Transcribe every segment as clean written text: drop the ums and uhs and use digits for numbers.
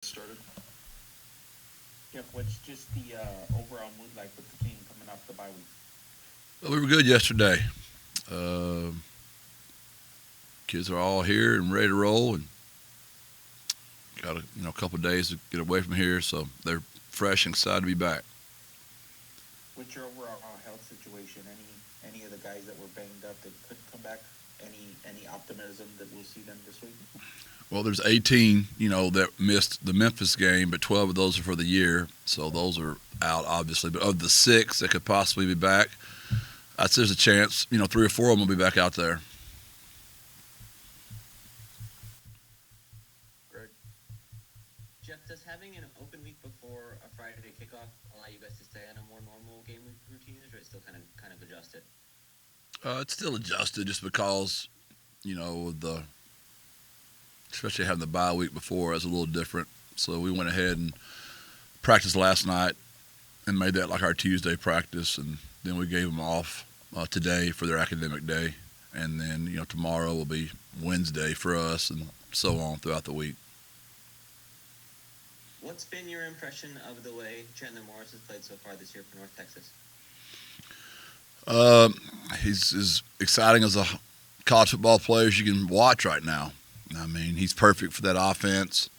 Started. Jeff, what's just the overall mood like with the team coming off the bye week? Well, we were good yesterday. Uh, Kids are all here and ready to roll, and got a couple of days to get away from here, so they're fresh and excited to be back. What's your overall health situation? Any of the guys that were banged up that could come back? Any optimism that we'll see them this week? Well, there's 18, that missed the Memphis game, but 12 of those are for the year, so those are out obviously. But of the six that could possibly be back, I'd say there's a chance, three or four of them will be back out there. Greg. Jeff, does having an open week before a Friday kickoff allow you guys to stay on a more normal game week routine, or is it still kind of adjusted? It's still adjusted just because, the especially having the bye week before is a little different. So we went ahead and practiced last night and made that like our Tuesday practice, and then we gave them off today for their academic day, and then tomorrow will be Wednesday for us, and so on throughout the week. What's been your impression of the way Chandler Morris has played so far this year for North Texas? He's as exciting as a college football player as you can watch right now. I mean, he's perfect for that offense.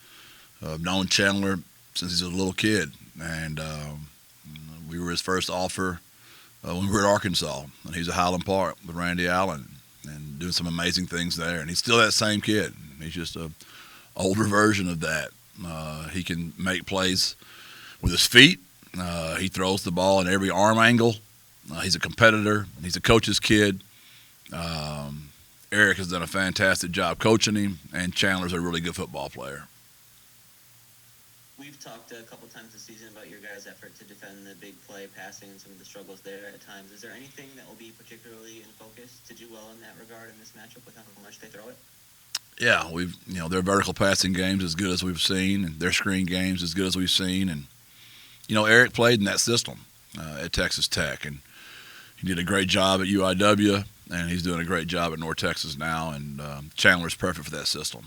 I've known Chandler since he's a little kid, and we were his first offer when we were at Arkansas, and he's at Highland Park with Randy Allen and doing some amazing things there. And he's still that same kid. He's just a older version of that. He can make plays with his feet. He throws the ball in every arm angle. He's a competitor. He's a coach's kid. Eric has done a fantastic job coaching him, and Chandler's a really good football player. We've talked a couple times this season about your guys' effort to defend the big play passing and some of the struggles there at times. Is there anything that will be particularly in focus to do well in that regard in this matchup with how much they throw it? Yeah, their vertical passing game's as good as we've seen, and their screen game's as good as we've seen. And, Eric played in that system at Texas Tech, and he did a great job at UIW, and he's doing a great job at North Texas now, and Chandler's perfect for that system.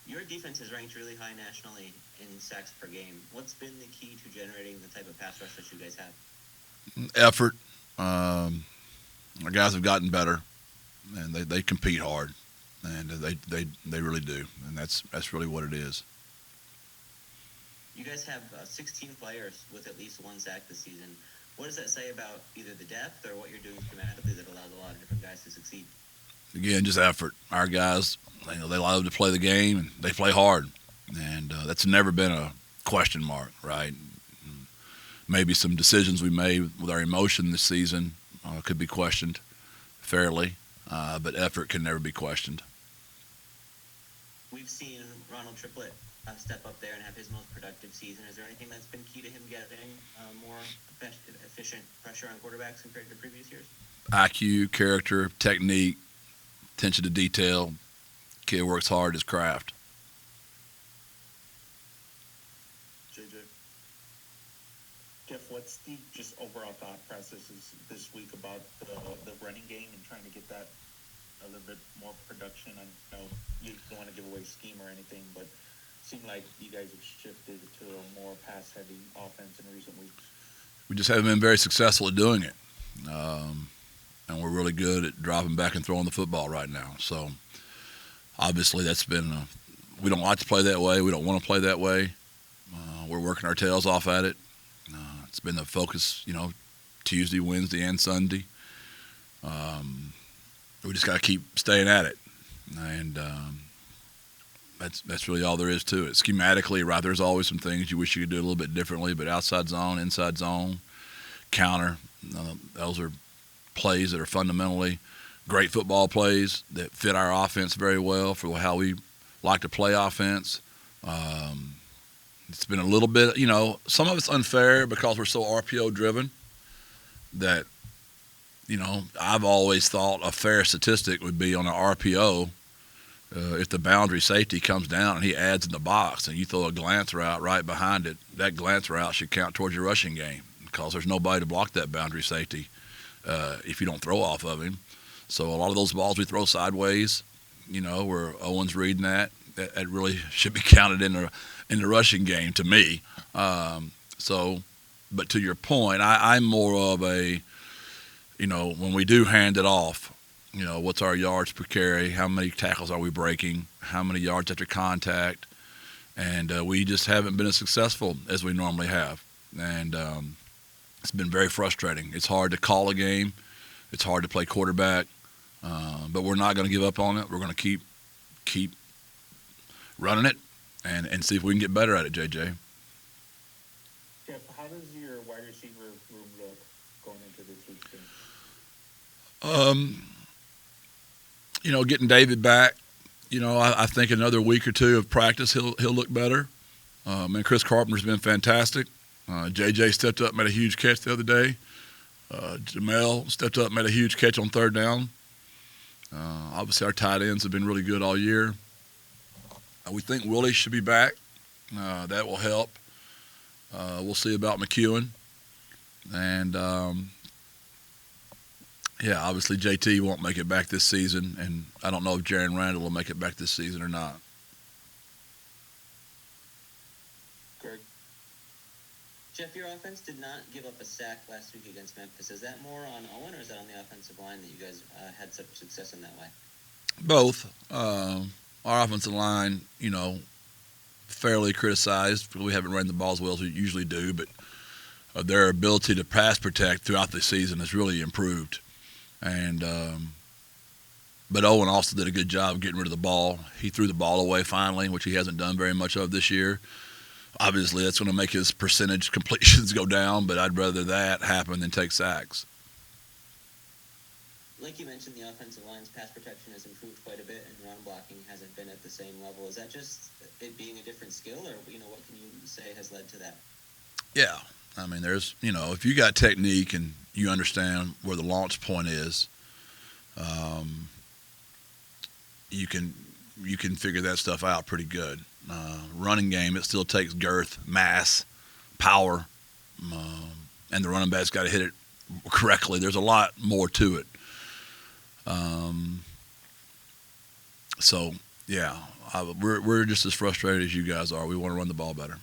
Your defense is ranked really high nationally in sacks per game. What's been the key to generating the type of pass rush that you guys have? Effort. Our guys have gotten better, and they compete hard, and they really do, and that's really what it is. You guys have 16 players with at least one sack this season. What does that say about either the depth or what you're doing schematically that allows a lot of different guys to succeed? Again, just effort. Our guys, they love to play the game, and they play hard, and that's never been a question mark, right? Maybe some decisions we made with our emotion this season could be questioned fairly, but effort can never be questioned. We've seen Ronald Triplett step up there and have his most productive season. Is there anything that's been key to him getting more efficient pressure on quarterbacks compared to previous years? IQ, character, technique, attention to detail. Kid works hard at his craft. JJ. Jeff, what's the just overall thought processes this week about the running game and trying to get that a little bit more production? I know you don't want to give away scheme or anything, but it seemed like you guys have shifted to a more pass-heavy offense in recent weeks. We just haven't been very successful at doing it. And we're really good at dropping back and throwing the football right now. So obviously that's been we don't like to play that way. We don't want to play that way. We're working our tails off at it. It's been the focus, Tuesday, Wednesday, and Sunday. We just got to keep staying at it. And that's really all there is to it. Schematically, right, there's always some things you wish you could do a little bit differently, but outside zone, inside zone, counter, those are plays that are fundamentally great football plays that fit our offense very well for how we like to play offense. It's been a little bit, some of it's unfair because we're so RPO driven that, I've always thought a fair statistic would be on an RPO if the boundary safety comes down and he adds in the box and you throw a glance route right behind it, that glance route should count towards your rushing game because there's nobody to block that boundary safety if you don't throw off of him. So a lot of those balls we throw sideways, where Owen's reading that, that really should be counted in the rushing game to me. But to your point, I'm more of a, when we do hand it off, what's our yards per carry? How many tackles are we breaking? How many yards after contact? And we just haven't been as successful as we normally have. And it's been very frustrating. It's hard to call a game. It's hard to play quarterback. But we're not going to give up on it. We're going to keep running it and see if we can get better at it, JJ. Jeff, how does your wide receiver room look going into this week's game? Getting David back, I think another week or two of practice, he'll look better. And Chris Carpenter's been fantastic. JJ stepped up, made a huge catch the other day. Jamel stepped up, made a huge catch on third down. Obviously, our tight ends have been really good all year. We think Willie should be back. That will help. We'll see about McEwen. And, obviously JT won't make it back this season, and I don't know if Jaron Randall will make it back this season or not. Greg? Jeff, your offense did not give up a sack last week against Memphis. Is that more on Owen, or is that on the offensive line that you guys had such success in that way? Both. Our offensive line, fairly criticized. We haven't run the ball as well as we usually do, but their ability to pass protect throughout the season has really improved. And but Owen also did a good job of getting rid of the ball. He threw the ball away finally, which he hasn't done very much of this year. Obviously, that's going to make his percentage completions go down, but I'd rather that happen than take sacks. Like you mentioned, the offensive line's pass protection has improved quite a bit, and run blocking hasn't been at the same level. Is that just it being a different skill, or what can you say has led to that? Yeah, I mean, there's if you got technique and you understand where the launch point is, you can figure that stuff out pretty good. Running game, it still takes girth, mass, power, and the running back's got to hit it correctly. There's a lot more to it. We're just as frustrated as you guys are. We want to run the ball better.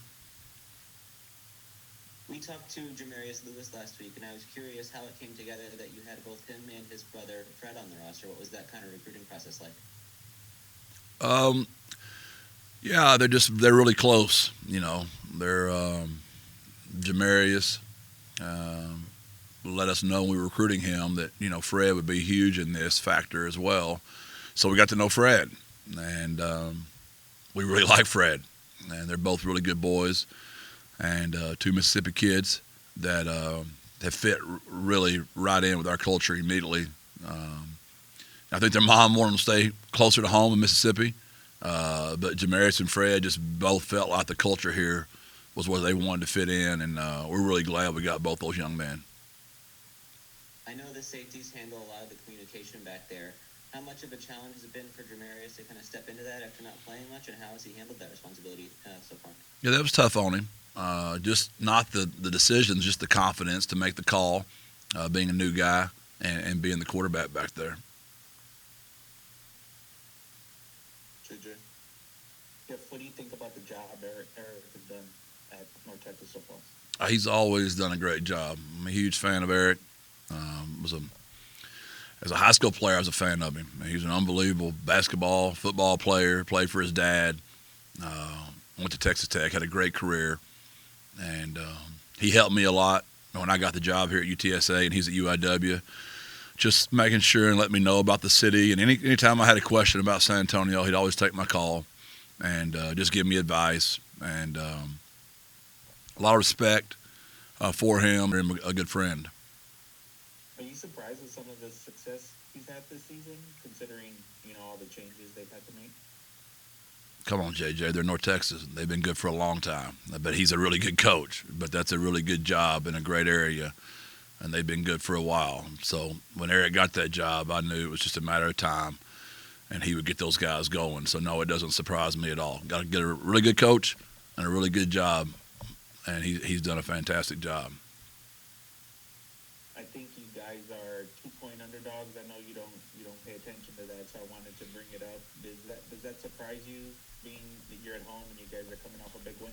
We talked to Jamarius Lewis last week, and I was curious how it came together that you had both him and his brother Fred on the roster. What was that kind of recruiting process like? They're really close. They're Jamarius let us know when we were recruiting him that Fred would be huge in this factor as well. So we got to know Fred, and we really like Fred, and they're both really good boys, and two Mississippi kids that have fit really right in with our culture immediately. I think their mom wanted them to stay closer to home in Mississippi, but Jamarius and Fred just both felt like the culture here was where they wanted to fit in, and we're really glad we got both those young men. I know the safeties handle a lot of the communication back there. How much of a challenge has it been for Jamarius to kind of step into that after not playing much, and how has he handled that responsibility so far? Yeah, that was tough on him. Just not the decisions, just the confidence to make the call, being a new guy and being the quarterback back there. JJ? Jeff, what do you think about the job Eric has done at North Texas so far? He's always done a great job. I'm a huge fan of Eric. As a high school player, I was a fan of him. He was an unbelievable basketball, football player, played for his dad, went to Texas Tech, had a great career, and he helped me a lot when I got the job here at UTSA, and he's at UIW, just making sure and let me know about the city. And anytime I had a question about San Antonio, he'd always take my call and just give me advice, and a lot of respect for him. I'm a good friend. Are you surprised with some of the success he's had this season, considering all the changes they've had to make? Come on, JJ. They're North Texas. They've been good for a long time. But he's a really good coach. But that's a really good job in a great area, and they've been good for a while. So when Eric got that job, I knew it was just a matter of time, and he would get those guys going. So, no, it doesn't surprise me at all. Got to get a really good coach and a really good job, and he's done a fantastic job. I think you guys are 2-point underdogs. I know you don't pay attention to that, so I wanted to bring it up. Does that surprise you being that you're at home and you guys are coming off a big win?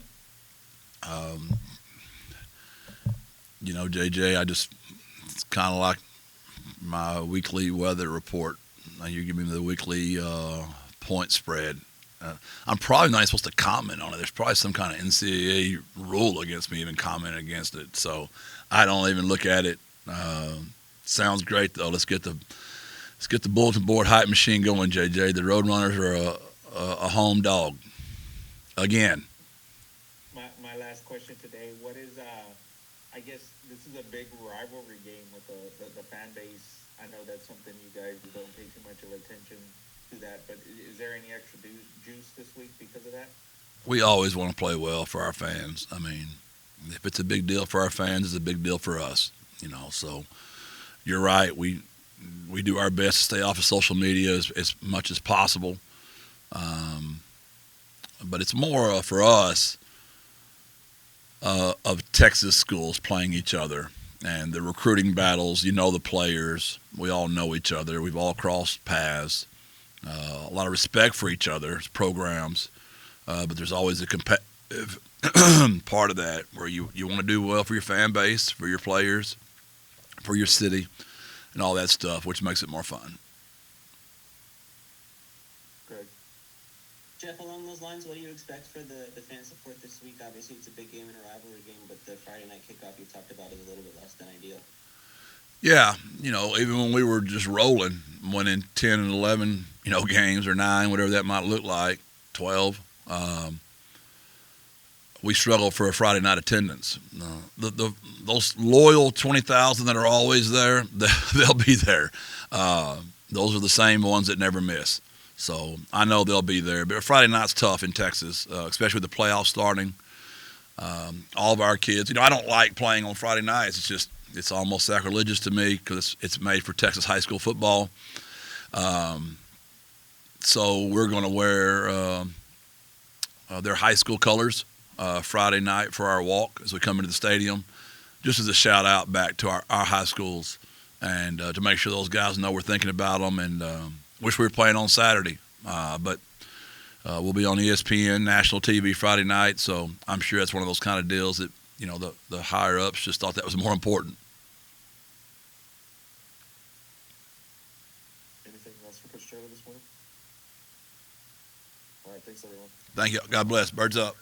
JJ, it's kind of like my weekly weather report. You give me the weekly point spread. I'm probably not supposed to comment on it. There's probably some kind of NCAA rule against me even commenting against it. So I don't even look at it. Sounds great though. Let's get the bulletin board hype machine going, JJ. The Roadrunners are a home dog again. My last question today: what is I guess this is a big rivalry game with the fan base. I know that's something you guys don't pay too much of attention to that, but is there any extra juice this week because of that? We always want to play well for our fans. I mean, if it's a big deal for our fans, it's a big deal for us. So you're right. We do our best to stay off of social media as much as possible. But it's more for us of Texas schools playing each other and the recruiting battles. The players. We all know each other. We've all crossed paths. A lot of respect for each other's programs. But there's always a competitive part of that where you want to do well for your fan base, for your players, for your city, and all that stuff, which makes it more fun. Good. Jeff, along those lines, what do you expect for the fan support this week? Obviously, it's a big game and a rivalry game, but the Friday night kickoff you talked about is a little bit less than ideal. Yeah, even when we were just rolling, winning 10 and 11, games or 9, whatever that might look like, 12, we struggle for a Friday night attendance. Those loyal 20,000 that are always there, they'll be there. Those are the same ones that never miss. So I know they'll be there. But Friday night's tough in Texas, especially with the playoffs starting. All of our kids, I don't like playing on Friday nights. It's almost sacrilegious to me because it's made for Texas high school football. So we're going to wear their high school colors Friday night for our walk as we come into the stadium, just as a shout out back to our high schools and to make sure those guys know we're thinking about them and wish we were playing on Saturday. But we'll be on ESPN national TV Friday night, so I'm sure that's one of those kind of deals that, the higher ups just thought that was more important. Anything else for Coach Traylor this morning? All right, thanks everyone. Thank you. God bless. Birds up.